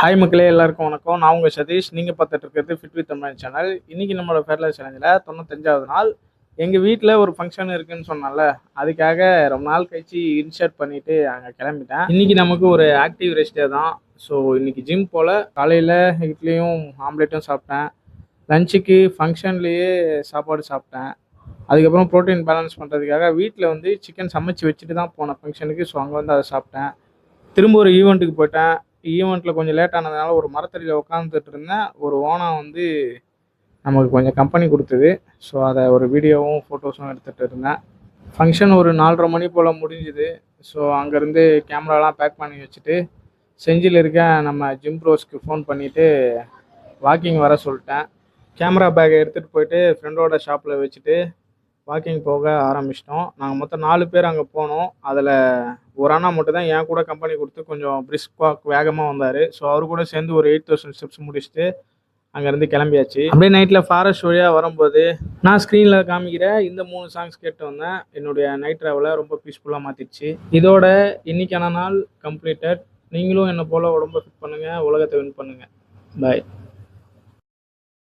Hi மக்களே, எல்லாருக்கும் வணக்கம். நான் உங்கள் சதீஷ். நீங்கள் பார்த்துட்டு இருக்கிறது ஃபிட் வித் தமிழ் சேனல். இன்றைக்கி நம்மளோட ஃபேர்லெஸ் சேலஞ்சில் 95வது நாள். எங்கள் வீட்டில் ஒரு ஃபங்க்ஷன் இருக்குதுன்னு சொன்னால, அதுக்காக ரொம்ப நாள் கழிச்சு இன்ஷர்ட் பண்ணிவிட்டு அங்கே கிளம்பிட்டேன். இன்றைக்கி நமக்கு ஒரு ஆக்டிவ் ரெஸ்டே தான். ஸோ இன்றைக்கி ஜிம் போல் காலையில் இட்லியும் ஆம்லேட்டும் சாப்பிட்டேன். லஞ்சுக்கு ஃபங்க்ஷன்லேயே சாப்பாடு சாப்பிட்டேன். அதுக்கப்புறம் ப்ரோட்டீன் பேலன்ஸ் பண்ணுறதுக்காக வீட்டில் வந்து சிக்கன் சமைச்சு வச்சுட்டு தான் போனேன் ஃபங்க்ஷனுக்கு. ஸோ அங்கே வந்து அதை சாப்பிட்டேன். திரும்ப ஒரு ஈவெண்ட்டுக்கு போயிட்டேன். ஈவெண்ட்டில் கொஞ்சம் லேட் ஆனதுனால ஒரு மரத்தடியில் உட்காந்துட்டு இருந்தேன். ஒரு ஓனா வந்து நமக்கு கொஞ்சம் கம்பெனி கொடுத்தது. ஸோ அதை ஒரு வீடியோவும் ஃபோட்டோஸும் எடுத்துகிட்டு இருந்தேன். ஃபங்க்ஷன் ஒரு 4:30 மணி போல் முடிஞ்சுது. ஸோ அங்கேருந்து கேமராலாம் பேக் பண்ணி வச்சுட்டு செஞ்சியில் இருக்க நம்ம ஜிம் ப்ரோஸ்க்கு ஃபோன் பண்ணிவிட்டு வாக்கிங் வர சொல்லிட்டேன். கேமரா பேக்கை எடுத்துகிட்டு போயிட்டு ஃப்ரெண்டோட ஷாப்பில் வச்சுட்டு வாக்கிங் போக ஆரம்பிச்சிட்டோம். நாங்கள் மொத்தம் 4 பேர் அங்கே போனோம். அதில் ஒரு அண்ணா மட்டும் தான் என் கூட கம்பெனி கொடுத்து கொஞ்சம் பிரிஸ்க் வேகமாக வந்தார். ஸோ அவர் கூட சேர்ந்து ஒரு 8000 ஸ்டெப்ஸ் முடிச்சுட்டு அங்கேருந்து கிளம்பியாச்சு. அப்படியே நைட்டில் ஃபாரஸ்ட் வழியாக வரும்போது நான் ஸ்க்ரீனில் காமிக்கிற இந்த 3 சாங்ஸ் கேட்டு வந்தேன். என்னுடைய நைட் ட்ராவலை ரொம்ப பீஸ்ஃபுல்லாக மாற்றிடுச்சு. இதோட இன்னைக்கான நாள் கம்ப்ளீட்டட். நீங்களும் என்னை போல் உடம்பை ஃபிட் பண்ணுங்கள், உலகத்தை வின் பண்ணுங்கள். பாய்.